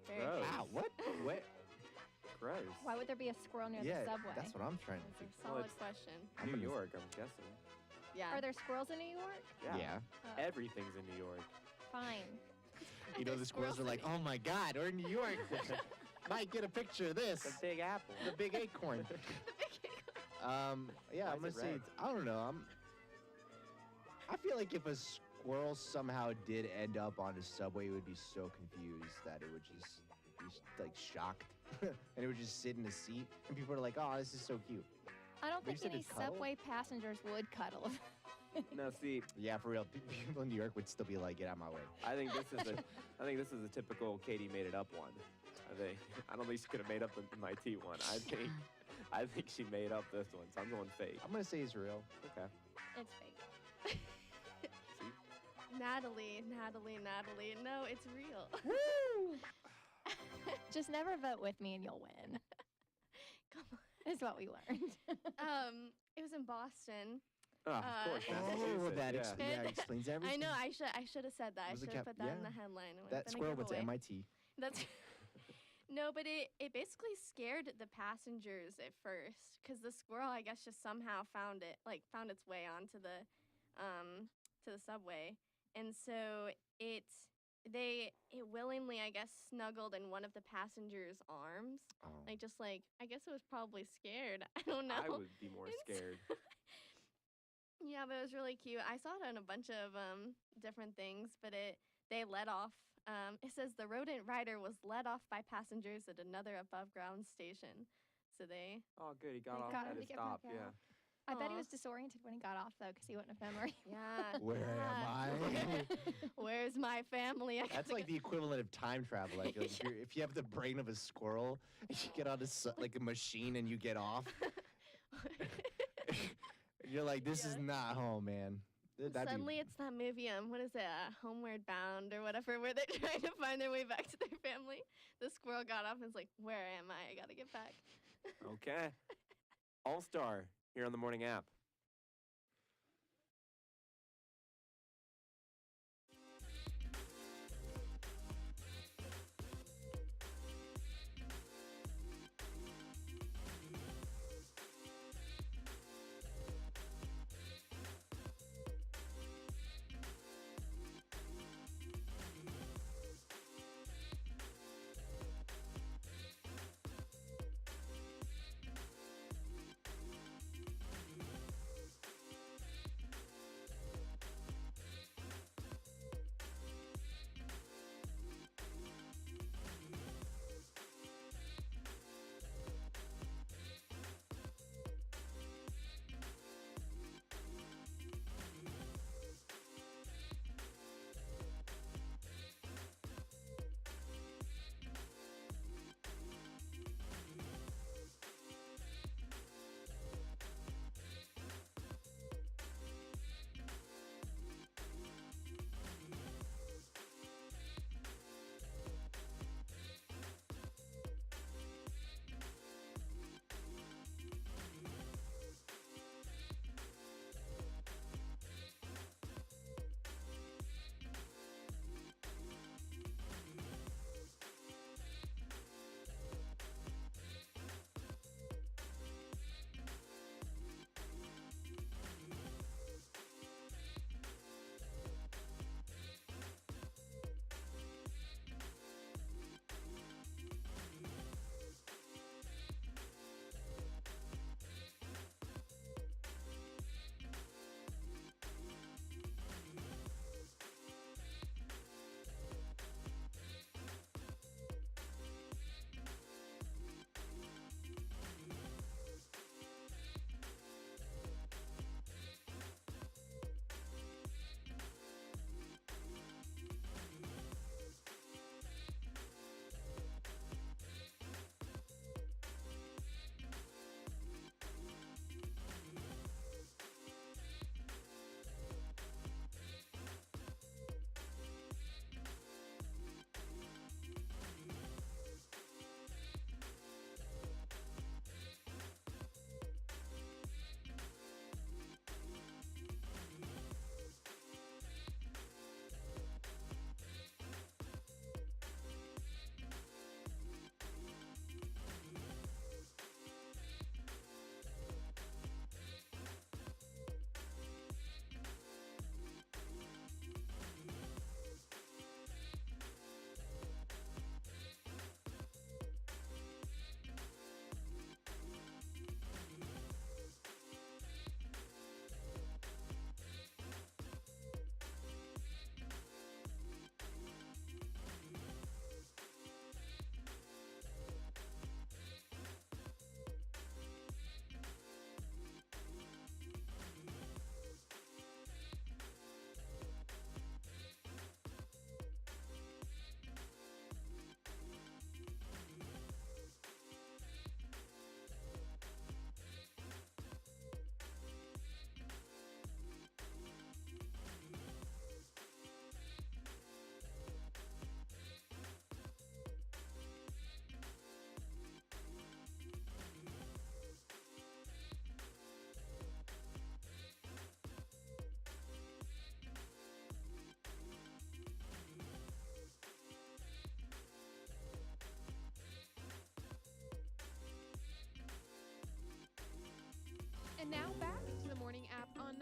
Very Gross. good. Wow, what? What? Gross. Why would there be a squirrel near Yeah, the subway? that's what I'm trying to That's a figure. solid it's- question. New York, I'm guessing. Yeah. Are there squirrels in New York? Yeah. Everything's in New York. Fine. You know, the squirrels are like, oh my God, we're in New York. Might get a picture of this. The Big Apple. The big acorn. Yeah, Why I'm gonna is it say, red? I don't know. I feel like if a squirrel somehow did end up on a subway, it would be so confused that it would just be like shocked, and it would just sit in a seat, and people are like, "Oh, this is so cute." I don't But you think said any it's cuddle? subway passengers would cuddle. No, see, Yeah, for real. People in New York would still be like, "Get out of my way." I think this is a typical Katie made it up one. I don't think she could have made up the MIT one. I think she made up this one, so I'm going fake. I'm gonna say it's real. Okay. It's fake. Natalie. No, it's real. Just never vote with me and you'll win. Come on. Is what we learned. It was in Boston. Oh, of course. Massachusetts, that yeah. explains everything. I know. I should have said that. I Was the should have cap- put that in yeah. the headline. It would've That been a squirrel went to giveaway. MIT. That's no, but it basically scared the passengers at first because the squirrel, I guess, just somehow found its way onto the to the subway, and so it willingly, I guess, snuggled in one of the passengers' arms, Oh. I guess it was probably scared. I don't know. I would be more It's- scared. Yeah, but it was really cute. I saw it on a bunch of different things, but they let off. It says the rodent rider was let off by passengers at another above ground station. So they Oh, good. He got They off got at him a to get stop. back Yeah. out. I bet he Aw. was disoriented when he got off though, because he wouldn't have known where he yeah. Where am I? Where's my family? I That's gotta like go- the equivalent of time travel. I feel like if you have the brain of a squirrel, you get on like a machine and you get off. You're like, this is Yeah. not home, man. That'd Suddenly, be, it's that movie. What is it? Homeward Bound or whatever, where they're trying to find their way back to their family. The squirrel got off and is like, "Where am I? I gotta get back." Okay. All Star here on the morning app.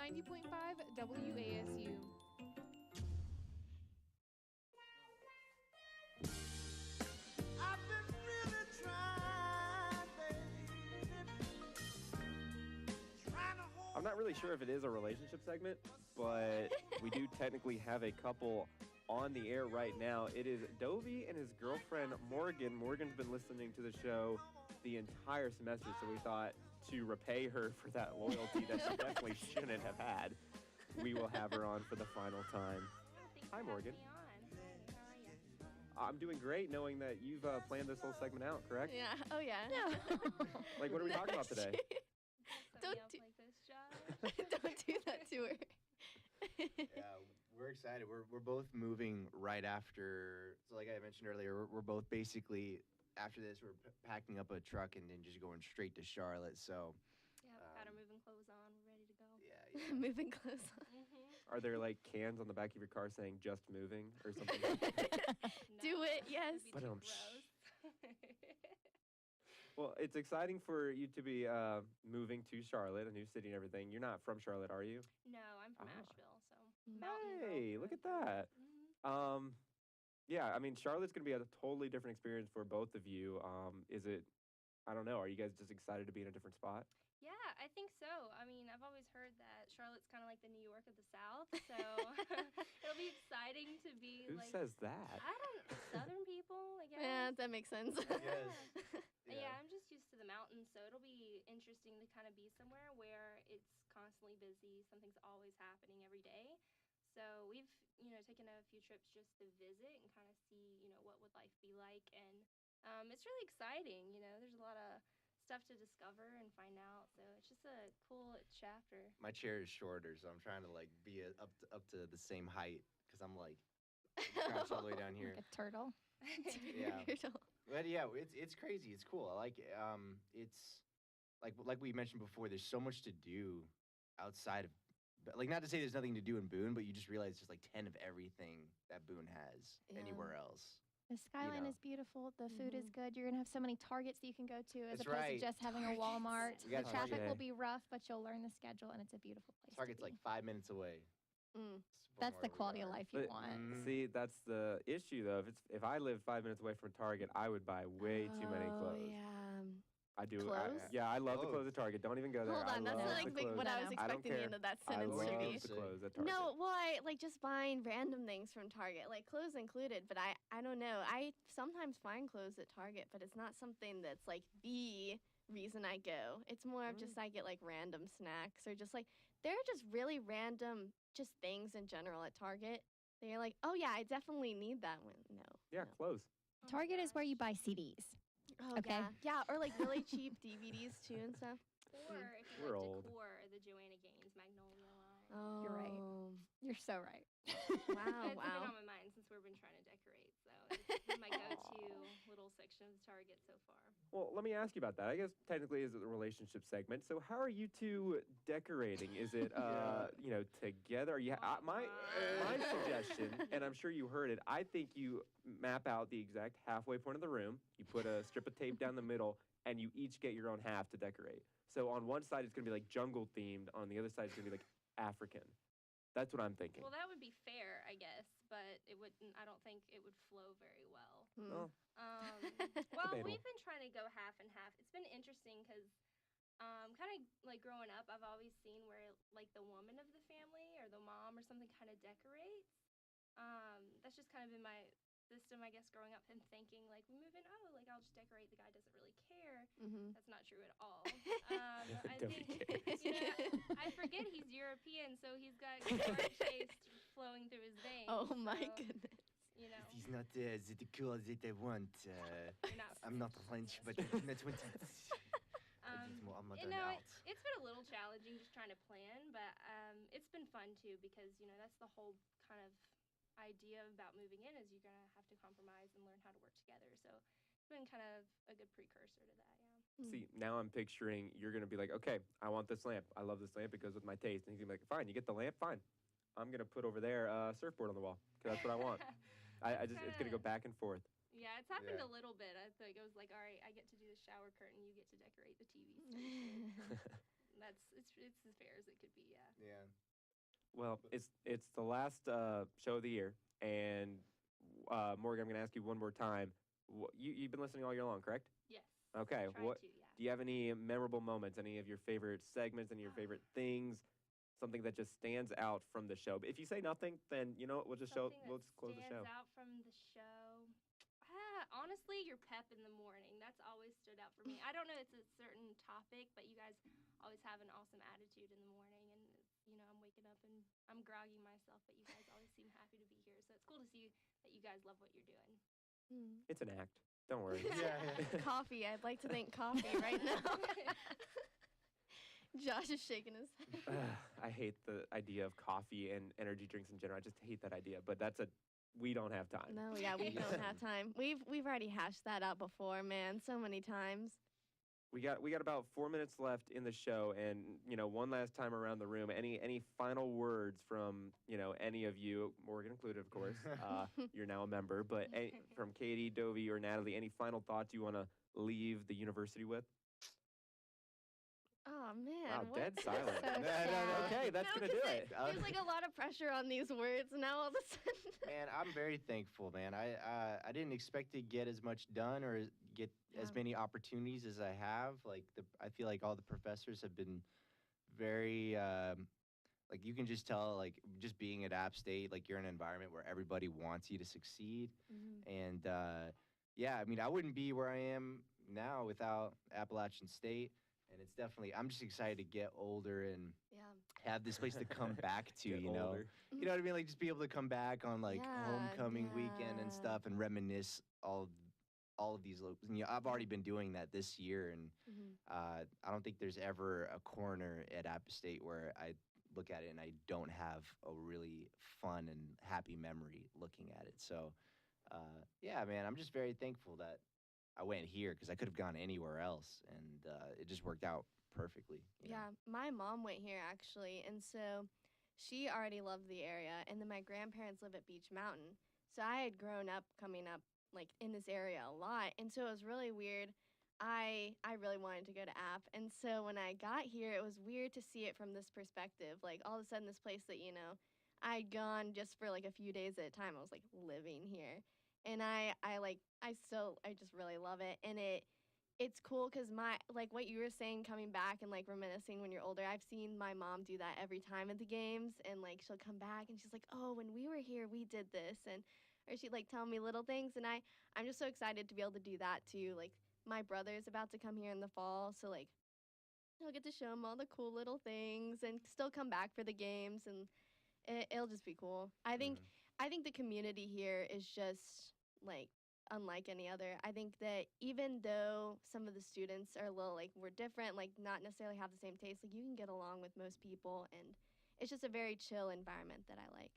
90.5 WASU. I'm not really sure if it is a relationship segment, but we do technically have a couple on the air right now. It is Dovy and his girlfriend, Morgan. Morgan's been listening to the show the entire semester, so we thought to repay her for that loyalty that she definitely shouldn't have had, we will have her on for the final time. Hi, Morgan. I'm doing great knowing that you've planned this whole segment out, correct? Yeah. Oh, yeah. Like, what are we talking about today? Don't do that to her. Yeah, we're excited. We're both moving right after. So, like I mentioned earlier, we're both basically after this. We're packing up a truck and then just going straight to Charlotte. So, got our moving clothes on. We're ready to go. Yeah. Moving clothes on. Are there like cans on the back of your car saying "just moving" or something? Do it, yes. But well, it's exciting for you to be moving to Charlotte, a new city and everything. You're not from Charlotte, are you? No, I'm from Asheville, so Hey, look at that. Yeah, I mean, Charlotte's going to be a totally different experience for both of you. Is it, I don't know, are you guys just excited to be in a different spot? Yeah, I think so. I mean, I've always heard that Charlotte's kind of like the New York of the South, so it'll be exciting to be Who like... says that? I don't... Southern people, I guess. Yeah, that makes sense. Yeah, I'm just used to the mountains, so it'll be interesting to kind of be somewhere where it's constantly busy, something's always happening every day. So we've, taken a few trips just to visit and kind of see, what would life be like. And it's really exciting, there's a lot of stuff to discover and find out. So it's just a cool chapter. My chair is shorter, so I'm trying to like be up to the same height because I'm like crouched all the way down here. Like a turtle. Yeah. But yeah, it's crazy. It's cool. I like it. It's like we mentioned before. There's so much to do outside of, like, not to say there's nothing to do in Boone, but you just realize there's like 10 of everything that Boone has anywhere else. The skyline is beautiful. The food is good. You're going to have so many Targets that you can go to as That's opposed right. to just having a Walmart. We got The traffic Target. will be rough, but you'll learn the schedule, and it's a beautiful place. Target's to like be. 5 minutes away. That's the quality of life you But want. see, that's the issue though. If I lived 5 minutes away from Target, I would buy way too many clothes. Yeah. I do. Clothes? I love the clothes at Target. Don't even go there. Hold on, that's not like what I was I don't expecting the care. end of that I sentence love to be. the clothes at Target. No, well, I like just buying random things from Target, like clothes included. But I don't know. I sometimes find clothes at Target, but it's not something that's like the reason I go. It's more of just I get like random snacks or just like there are just really random just things in general at Target. That you're like, oh yeah, I definitely need that one. No. Yeah, clothes. Target is where you buy CDs. Oh, Okay. Yeah, or like really cheap DVDs too and stuff. Or if you We're like old. decor, the Joanna Gaines Magnolia line. Oh. You're right. You're so right. Wow, It's been on my mind since we've been trying to decorate, so it's been my go-to little section of Target so far. Well, let me ask you about that. I guess technically is the relationship segment. So how are you two decorating? Is it together? My suggestion, and I'm sure you heard it, I think you map out the exact halfway point of the room. You put a strip of tape down the middle, and you each get your own half to decorate. So on one side it's going to be like jungle themed, on the other side it's going to be like African. That's what I'm thinking. Well, that would be fair, I guess, but it wouldn't. I don't think it would flow very well. Well, Well, debatable. we've been trying to go half and half. It's been interesting because, kind of like growing up, I've always seen where like the woman of the family or the mom or something kind of decorates. That's just kind of been my system, I guess, growing up and thinking like we move in, like I'll just decorate. The guy doesn't really care. That's not true at all. I Dovy think cares. I forget he's European, so he's got art taste flowing through his veins. Oh my so, goodness. It is not the cool that I want. I'm not French, but it's not what it's. It's been a little challenging just trying to plan, but it's been fun too because that's the whole kind of idea about moving in is you're gonna have to compromise and learn how to work together. So it's been kind of a good precursor to that. Yeah. See, now I'm picturing you're going to be like, okay, I want this lamp. I love this lamp. It goes with my taste. And he's going to be like, fine, you get the lamp? Fine. I'm going to put over there a surfboard on the wall because that's what I want. It's going to go back and forth. Yeah, it's happened a little bit. I think it was like, all right, I get to do the shower curtain. You get to decorate the TV station. it's as fair as it could be. Yeah. Yeah. Well, it's the last show of the year, and Morgan, I'm going to ask you one more time. You've been listening all year long, correct? Yes. Okay. Try to, yeah. Do you have any memorable moments? Any of your favorite segments? Any of your favorite things? Something that just stands out from the show. But if you say nothing, then you know what, we'll just close the show. Stands out from the show. Honestly, your pep in the morning. That's always stood out for me. I don't know it's a certain topic, but you guys always have an awesome attitude in the morning, and I'm waking up and I'm groggy myself, but you guys always seem happy to be here. So it's cool to see that you guys love what you're doing. It's an act. Don't worry. Coffee. I'd like to thank coffee right now. Josh is shaking his head. I hate the idea of coffee and energy drinks in general. I just hate that idea. But we don't have time. No, yeah, we don't have time. We've already hashed that out before, man, so many times. We got about 4 minutes left in the show, and one last time around the room. Any final words from any of you, Morgan included, of course. You're now a member, but from Kati, Dovy, or Natalie, any final thoughts you want to leave the university with? Oh, man. Wow, dead silent. So okay, that's going to do it. There's like a lot of pressure on these words now all of a sudden. Man, I'm very thankful, man. I didn't expect to get as much done or get as many opportunities as I have. I feel like all the professors have been very, you can just tell, just being at App State, you're in an environment where everybody wants you to succeed. And, yeah, I mean, I wouldn't be where I am now without Appalachian State. And it's definitely, I'm just excited to get older and have this place to come back to, you know? You know what I mean? Just be able to come back on, homecoming weekend and stuff and reminisce all of these. I've already been doing that this year, and I don't think there's ever a corner at App State where I look at it and I don't have a really fun and happy memory looking at it. So, yeah, man, I'm just very thankful that I went here because I could have gone anywhere else, and it just worked out perfectly. Yeah, my mom went here actually, and so she already loved the area, and then my grandparents live at Beach Mountain, so I had grown up coming up in this area a lot, and so it was really weird. I really wanted to go to App, and so when I got here, it was weird to see it from this perspective. All of a sudden, this place that I'd gone just for a few days at a time, I was living here. And I just really love it. And it's cool because what you were saying, coming back and reminiscing when you're older, I've seen my mom do that every time at the games, and she'll come back and she's like, oh, when we were here, we did this, or she'd tell me little things, and I'm just so excited to be able to do that too. My brother's about to come here in the fall, so I'll get to show him all the cool little things and still come back for the games, and it'll just be cool. I think the community here is just unlike any other. I think that even though some of the students are a little we're different, not necessarily have the same taste, you can get along with most people, and it's just a very chill environment that I like.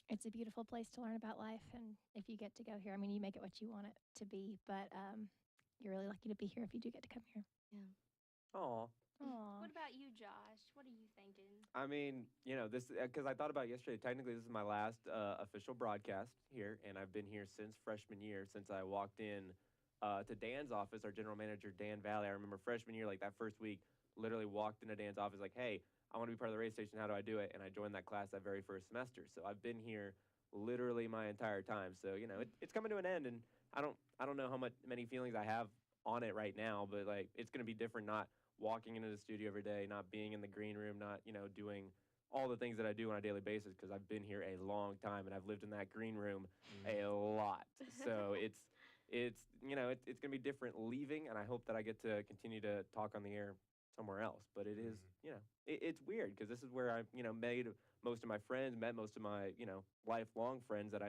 It's a beautiful place to learn about life, and if you get to go here, I mean, you make it what you want it to be, but you're really lucky to be here if you do get to come here. Yeah. Aw. What about you, Josh? What are you thinking? I mean, this, because I thought about it yesterday. Technically, this is my last official broadcast here, and I've been here since freshman year, since I walked in to Dan's office, our general manager, Dan Valley. I remember freshman year, that first week, literally walked into Dan's office hey, I want to be part of the radio station. How do I do it? And I joined that class that very first semester. So I've been here literally my entire time. So, it's coming to an end, and I don't know how many feelings I have on it right now, but it's going to be different not walking into the studio every day, not being in the green room, not, doing all the things that I do on a daily basis, because I've been here a long time and I've lived in that green room a lot. So it's going to be different leaving, and I hope that I get to continue to talk on the air somewhere else. But it is, it's weird because this is where I, made most of my friends, met most of my, lifelong friends that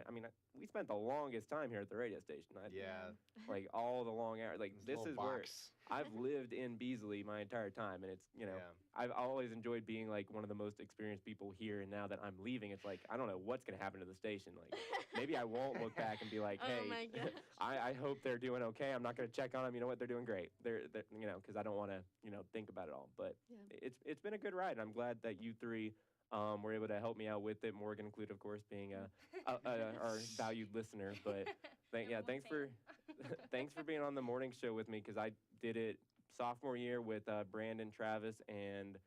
we spent the longest time here at the radio station. All the long hours. This is where I've lived in Beasley my entire time, and it's, I've always enjoyed being one of the most experienced people here, and now that I'm leaving, it's I don't know what's going to happen to the station. Maybe I won't look back and be hey, oh my gosh. I hope they're doing okay. I'm not going to check on them. You know what? They're doing great. They're because I don't want to, think about it all. But it's been a good ride. I'm glad that you three were able to help me out with it. Morgan included, of course, being our valued listener. But thanks for being on the morning show with me, because I did it sophomore year with Brandon, Travis, and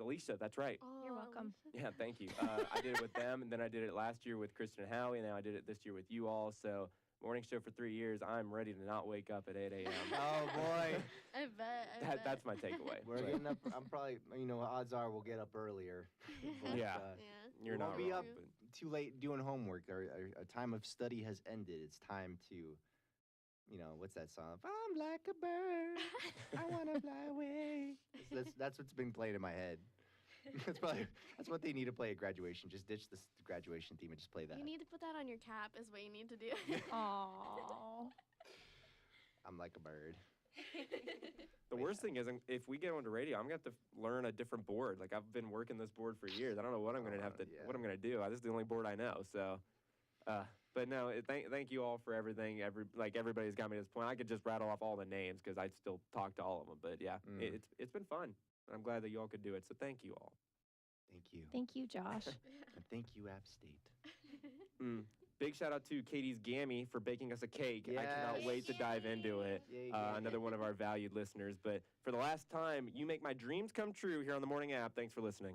Alicia. That's right. Oh, You're welcome. Yeah, thank you. I did it with them, and then I did it last year with Kristen and Howie, and now I did it this year with you all. So morning show for 3 years. I'm ready to not wake up at 8 a.m. Oh boy, I bet. That's my takeaway. we're getting up. I'm probably, odds are we'll get up earlier. But, Yeah. You're won't not be wrong, up but- too late doing homework. Or a time of study has ended. It's time to, what's that song? I'm like a bird. I wanna fly away. That's what's been playing in my head. That's what they need to play at graduation. Just ditch the graduation theme and just play that. You need to put that on your cap. Is what you need to do. Aww. I'm like a bird. The worst thing is, if we get onto radio, I'm gonna have to learn a different board. Like I've been working this board for years. I don't know what I'm gonna what I'm gonna do. This is the only board I know. So, but no, thank you all for everything. Everybody's got me to this point. I could just rattle off all the names because I'd still talk to all of them. But yeah, it's been fun. And I'm glad that you all could do it. So thank you all. Thank you. Thank you, Josh. And thank you, App State. Big shout out to Katie's Gammy for baking us a cake. I cannot wait to dive into it. Another one of our valued listeners. But for the last time, you make my dreams come true here on the Morning App. Thanks for listening.